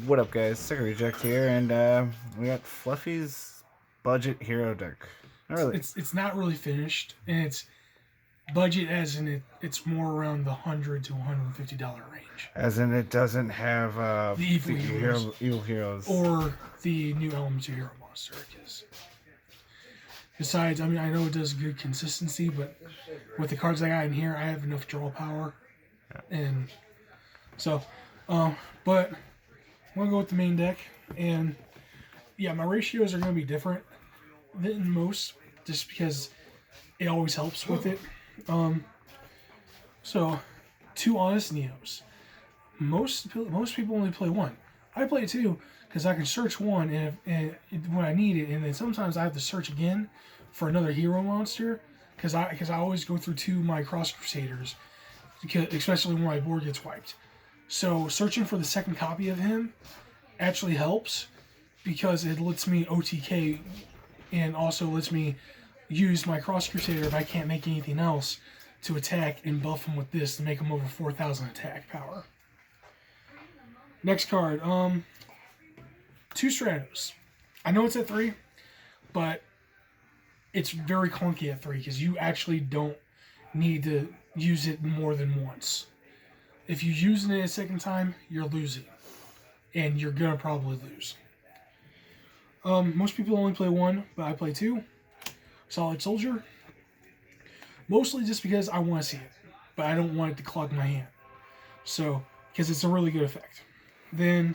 What up, guys? Second Reject here, and we got Fluffy's budget hero deck. Not really, It's not really finished, and it's budget as in it's more around the $100 to $150 range. as in it doesn't have The evil heroes. evil heroes. Or the new Elemental Hero monster. Because besides, I mean, I know it does good consistency, but with the cards I got in here, I have enough draw power, and so, but I'm gonna go with the main deck, and yeah, my ratios are gonna be different than most, just because it always helps with it. So, two Honest Neos. Most people only play one. I play two because I can search one and when I need it, and then sometimes I have to search again for another hero monster because I always go through two of my Cross Crusaders, especially when my board gets wiped. So searching for the second copy of him actually helps because it lets me OTK and also lets me use my Cross Crusader if I can't make anything else to attack and buff him with this to make him over 4,000 attack power. Next card, two Stratos. I know it's at 3, but it's very clunky at 3 because you actually don't need to use it more than once. If you're using it a second time, you're losing, and you're gonna probably lose. Most people only play one, but I play two. Solid Soldier. Mostly just because I want to see it, but I don't want it to clog my hand. So, because it's a really good effect. Then,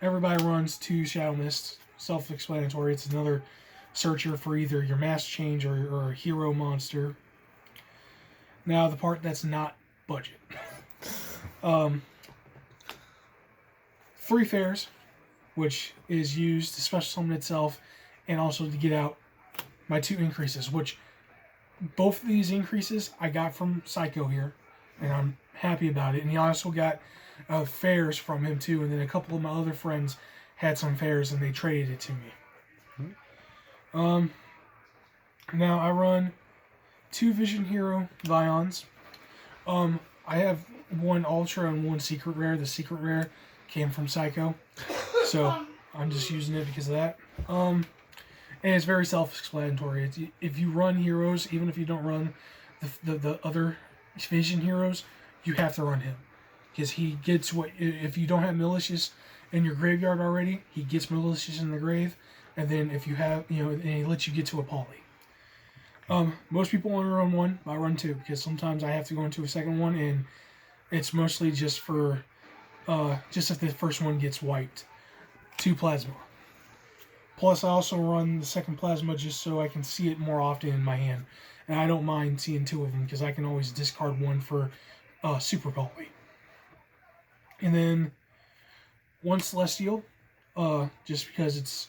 everybody runs two Shadow Mist. Self-explanatory. It's another searcher for either your Master Change or a hero monster. Now, the part that's not budget. 3 Fairs, which is used to special summon itself and also to get out my 2 increases, which both of these increases I got from Psycho here, and I'm happy about it. And he also got Fairs from him too, and then a couple of my other friends had some Fairs and they traded it to me. Now I run 2 Vision Hero Vions. I have 1 Ultra and 1 Secret Rare. The Secret Rare came from Psycho, so I'm just using it because of that. And it's very self-explanatory. If you run heroes, even if you don't run the other Vision heroes, you have to run him. Because he gets what... If you don't have Malicious in your graveyard already, he gets Malicious in the grave. And then if you have... and he lets you get to a poly. Most people only run 1, but I run 2. Because sometimes I have to go into a second one, and it's mostly just for... just if the first one gets wiped. 2 Plasma. Plus, I also run the second Plasma just so I can see it more often in my hand. And I don't mind seeing 2 of them because I can always discard 1 for Super Poly. And then 1 Celestial, just because it's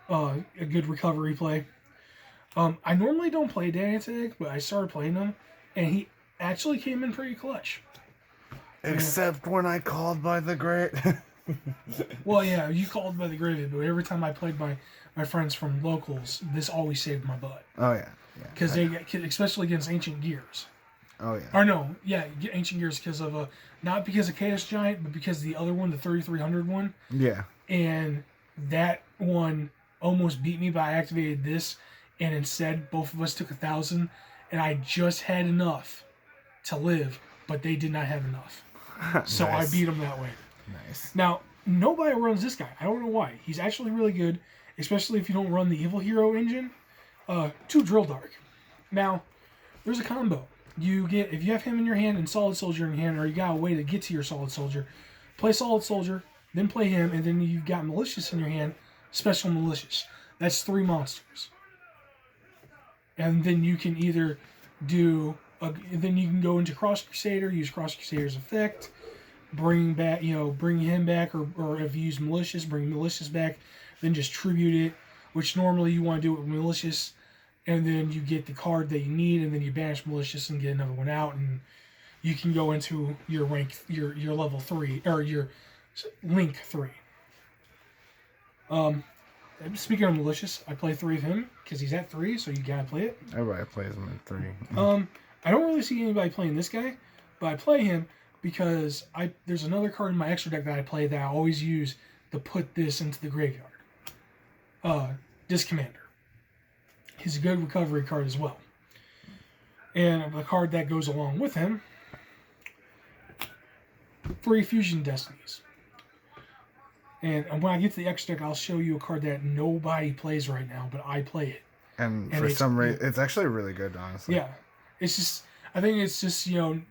a good recovery play. I normally don't play Danatag, but I started playing him, and he actually came in pretty clutch. Except when I called by the great. Well, yeah, you called by the gravy, but every time I played my friends from locals, this always saved my butt. Oh yeah, Because they get, especially against Ancient Gears. Oh yeah. Or no, yeah, Ancient Gears because of not because of Chaos Giant, but because the other one, the 3300 one. Yeah. And that one almost beat me, but I activated this, and instead both of us took 1,000, and I just had enough to live, but they did not have enough. So Nice. I beat them that way. Nice. Now, nobody runs this guy. I don't know why. He's actually really good, especially if you don't run the Evil Hero engine. 2 Drill Dark. Now, there's a combo. You get, if you have him in your hand and Solid Soldier in your hand, or you got a way to get to your Solid Soldier, play Solid Soldier, then play him, and then you've got Malicious in your hand, Special Malicious. That's 3 monsters. And then you can either do, then you can go into Cross Crusader, use Cross Crusader's effect, bring back, bring him back, or if you use Malicious, bring Malicious back, then just tribute it, which normally you want to do it with Malicious, and then you get the card that you need, and then you banish Malicious and get another one out, and you can go into your rank, your level 3, or your Link 3. Speaking of Malicious, I play 3 of him, because he's at 3, so you gotta play it. Everybody plays him at 3. I don't really see anybody playing this guy, but I play him because there's another card in my extra deck that I play that I always use to put this into the graveyard. Disc Commander. He's a good recovery card as well. And the card that goes along with him, 3 Fusion Destinies. And when I get to the extra deck, I'll show you a card that nobody plays right now, but I play it. And for some reason, it's actually really good, honestly. Yeah. It's just, I think it's just,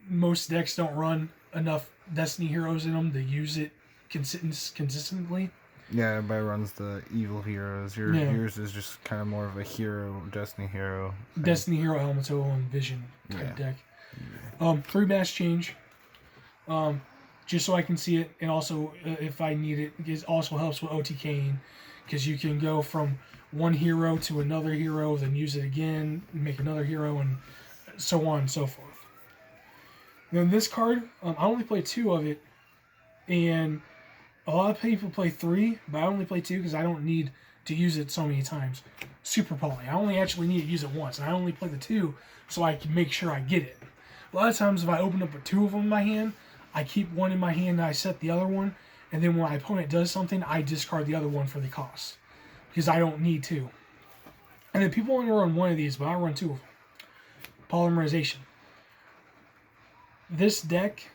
most decks don't run enough Destiny heroes in them to use it consistently. Yeah, everybody runs the evil heroes. Yours is just kind of more of a hero, Destiny hero. Destiny hero, Elemental, and Vision type deck. 3 mass change. Just so I can see it, and also if I need it, it also helps with OTKing, because you can go from one hero to another hero, then use it again, make another hero, and so on and so forth. Then this card, I only play 2 of it, and a lot of people play 3, but I only play 2 because I don't need to use it so many times. Super Poly. I only actually need to use it once, and I only play the 2 so I can make sure I get it. A lot of times if I open up with 2 of them in my hand, I keep one in my hand and I set the other one, and then when my opponent does something, I discard the other one for the cost, because I don't need 2. And then people only run 1 of these, but I run 2 of them. Polymerization. This deck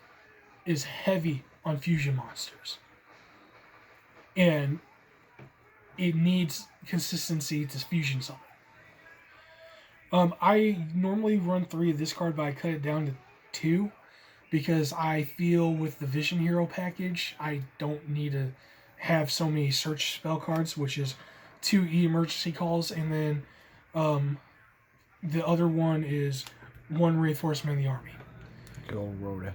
is heavy on fusion monsters, and it needs consistency to fusion something. I normally run 3 of this card, but I cut it down to 2. Because I feel with the Vision Hero package, I don't need to have so many search spell cards, which is 2 emergency calls, and then the other one is 1 reinforcement of the army. Go Rhoda.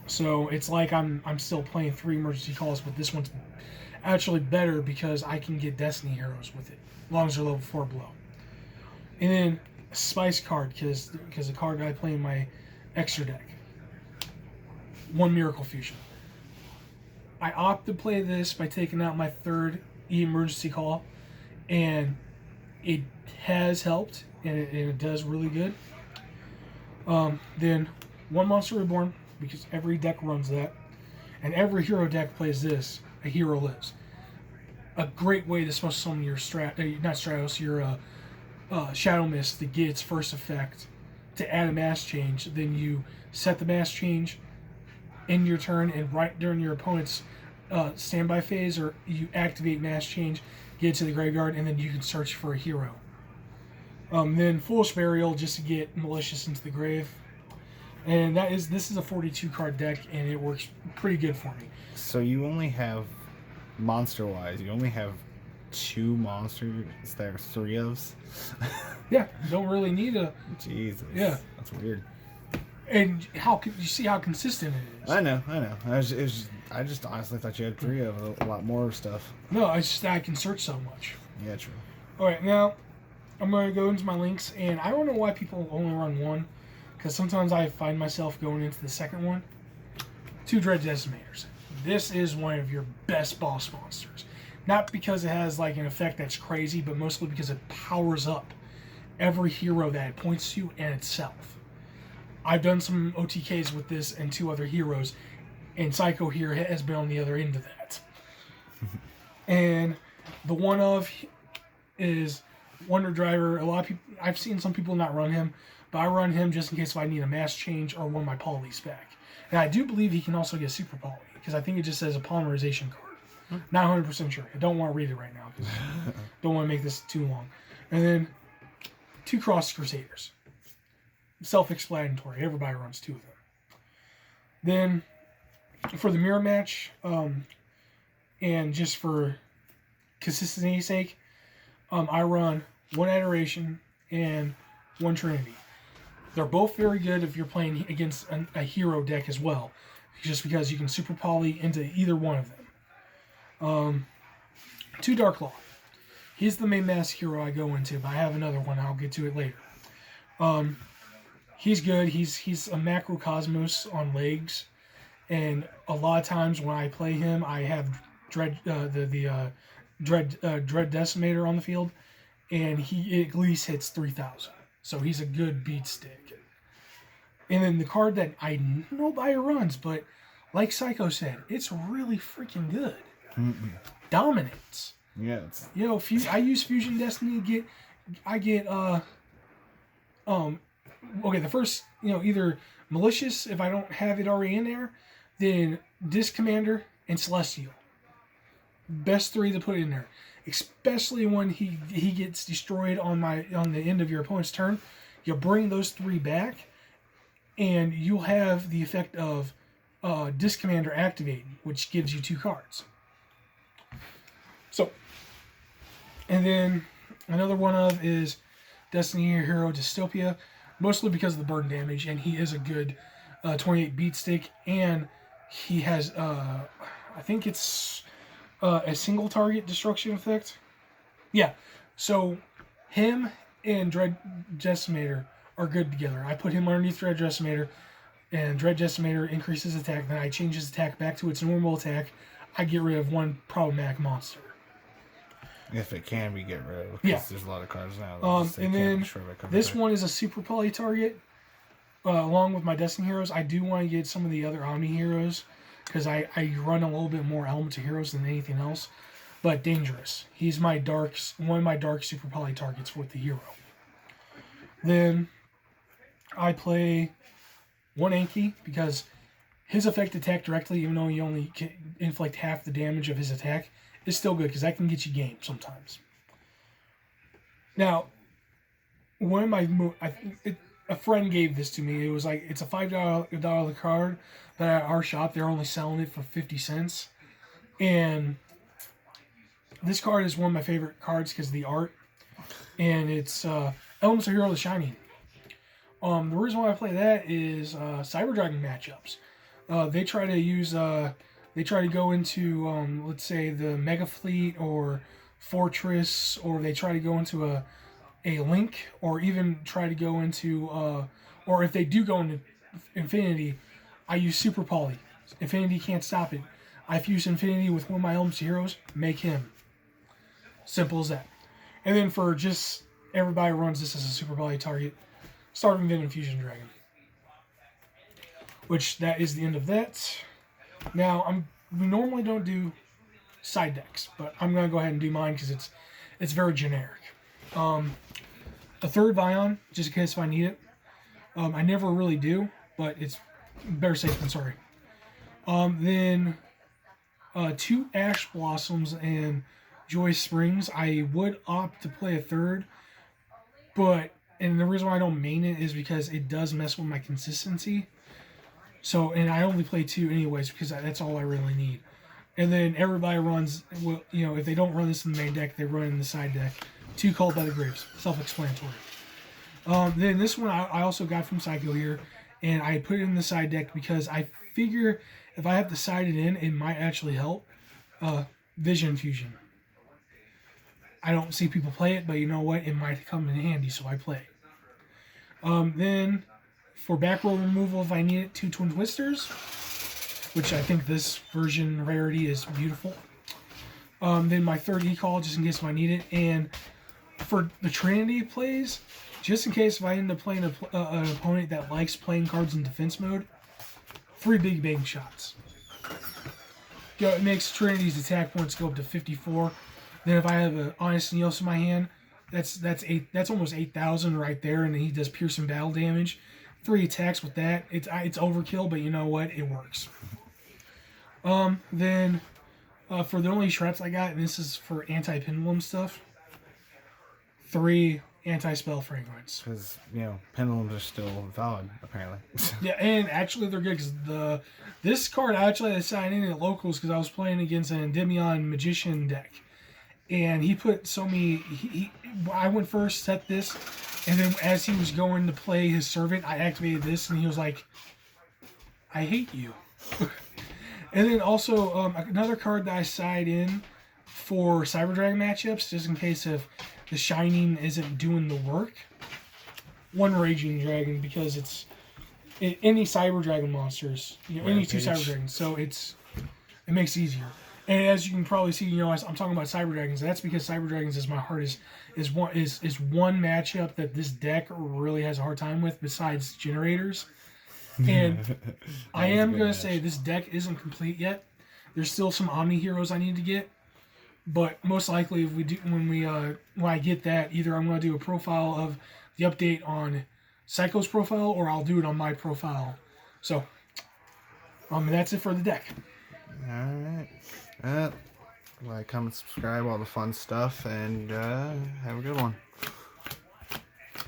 So it's like I'm still playing 3 emergency calls, but this one's actually better because I can get Destiny heroes with it, as long as they're level 4 below. And then Spice card, because the card I play in my extra deck. 1 Miracle Fusion. I opt to play this by taking out my 3rd emergency call, and it has helped, and it does really good. Then 1 Monster Reborn, because every deck runs that, and every hero deck plays this. A hero lives. A great way to supposed to summon your Shadow Mist to get its first effect, to add a mass change. Then you set the mass change in your turn, and right during your opponent's standby phase, or you activate mass change, get to the graveyard, and then you can search for a hero. Then Foolish Burial, just to get Malicious into the grave. And this is a 42 card deck, and it works pretty good for me. So you only have, monster-wise, you only have 2 monsters that are 3 ofs? Yeah, don't really need a... Jesus. Yeah. That's weird. And how can you see how consistent it is? I know. I just honestly thought you had 3 of a lot more stuff. No, it's just that I can search so much. Yeah, true. Alright, now I'm going to go into my links, and I don't know why people only run 1, because sometimes I find myself going into the second one. 2 Dread Decimators. This is one of your best boss monsters. Not because it has like an effect that's crazy, but mostly because it powers up every hero that it points to and itself. I've done some OTKs with this and 2 other heroes, and Psycho here has been on the other end of that. And the one of is Wonder Driver. A lot of people, I've seen some people not run him, but I run him just in case if I need a mass change or one of my polys back. And I do believe he can also get Super Poly, because I think it just says a polymerization card. Not 100% sure. I don't want to read it right now, because I don't want to make this too long. And then 2 Cross Crusaders. Self-explanatory. Everybody runs 2 of them. Then, for the mirror match, and just for consistency's sake, I run 1 Adoration and 1 Trinity. They're both very good if you're playing against a hero deck as well, just because you can Super Poly into either one of them. 2 Dark Law. He's the main mass hero I go into, but I have another one. I'll get to it later. He's good. He's a macrocosmos on legs, and a lot of times when I play him, I have Dread Decimator on the field, and he at least hits 3,000. So he's a good beat stick. And then the card that nobody runs, but like Psycho said, it's really freaking good. Mm-mm. Dominance. Yeah, it's You know, I use Fusion Destiny to get okay, the first, either Malicious if I don't have it already in there, then Disc Commander and Celestial. Best 3 to put in there. Especially when he gets destroyed on the end of your opponent's turn. You bring those 3 back and you'll have the effect of Disc Commander activating, which gives you 2 cards. So, and then another one of is Destiny Hero Dystopia, mostly because of the burn damage, and he is a good 28 beat stick, and he has, I think it's a single target destruction effect. Yeah, so him and Dread Decimator are good together. I put him underneath Dread Decimator, and Dread Decimator increases attack, then I change his attack back to its normal attack. I get rid of one problematic monster. if it can be get rid of. Yeah. There's a lot of cards now. And then this one is a super poly target. Along with my Destiny heroes, I do want to get some of the other Omni heroes because I run a little bit more Elemental heroes than anything else. But Dangerous. He's one of my dark super poly targets with the hero. Then I play one Anki because his effect attack directly, even though he only can inflict half the damage of his attack, is still good because that can get you game sometimes. Now, one of my a friend gave this to me. It was like it's a $5 card, but at our shop they're only selling it for 50 cents. And this card is one of my favorite cards because of the art, and it's Elements of Hero: The Shining. The reason why I play that is Cyber Dragon matchups. They try to go into let's say the Mega Fleet or Fortress, or they try to go into a Link, or even try to go into or if they do go into Infinity, I use Super Poly. Infinity can't stop it. I fuse Infinity with one of my Elements heroes, make him. Simple as that. And then for just everybody who runs this as a Super Poly target, Starving Venom and Fusion Dragon. Which that is the end of that. Now we normally don't do side decks, but I'm gonna go ahead and do mine because it's very generic. A third Vion, just in case if I need it. I never really do, but it's better safe than sorry. Then 2 Ash Blossoms and Joy Springs. I would opt to play a third, and the reason why I don't main it is because it does mess with my consistency. So, and I only play 2 anyways because that's all I really need. And then everybody runs, well, if they don't run this in the main deck, they run it in the side deck. 2 Called by the Graves. Self-explanatory. Then this one I also got from Psycho here, and I put it in the side deck because I figure if I have to side it in, it might actually help. Vision Fusion. I don't see people play it, but you know what? It might come in handy, so I play. Then for back row removal, if I need it, 2 Twin Twisters, which I think this version rarity is beautiful. Then my third E-Call, just in case if I need it. And for the Trinity plays, just in case if I end up playing an opponent that likes playing cards in defense mode, 3 Big Bang Shots. It makes Trinity's attack points go up to 54. Then if I have an Honest Neos in my hand, that's almost 8,000 right there, and then he does piercing battle damage. 3 attacks with that. It's overkill, but you know what? It works. Then for the only traps I got, and this is for anti-pendulum stuff, 3 anti-spell fragments. Because pendulums are still valid apparently. Yeah, and actually they're good because this card I actually had to sign in at locals because I was playing against an Endymion Magician deck, and he put so many. I went first, set this, and then as he was going to play his servant, I activated this, and he was like, "I hate you." And then also another card that I side in for Cyber Dragon matchups, just in case if the Shining isn't doing the work. 1 Raging Dragon, because it's any Cyber Dragon monsters, any 2 Cyber Dragons, so it makes it easier. And as you can probably see, I'm talking about Cyber Dragons. That's because Cyber Dragons is my heart is one matchup that this deck really has a hard time with besides generators. And I That was a am good gonna match. say this deck isn't complete yet. There's still some Omni heroes I need to get, but most likely if we do when I get that, either I'm gonna do a profile of the update on Psycho's profile, or I'll do it on my profile. So, that's it for the deck. Alright. Like, comment, subscribe, all the fun stuff, and have a good one.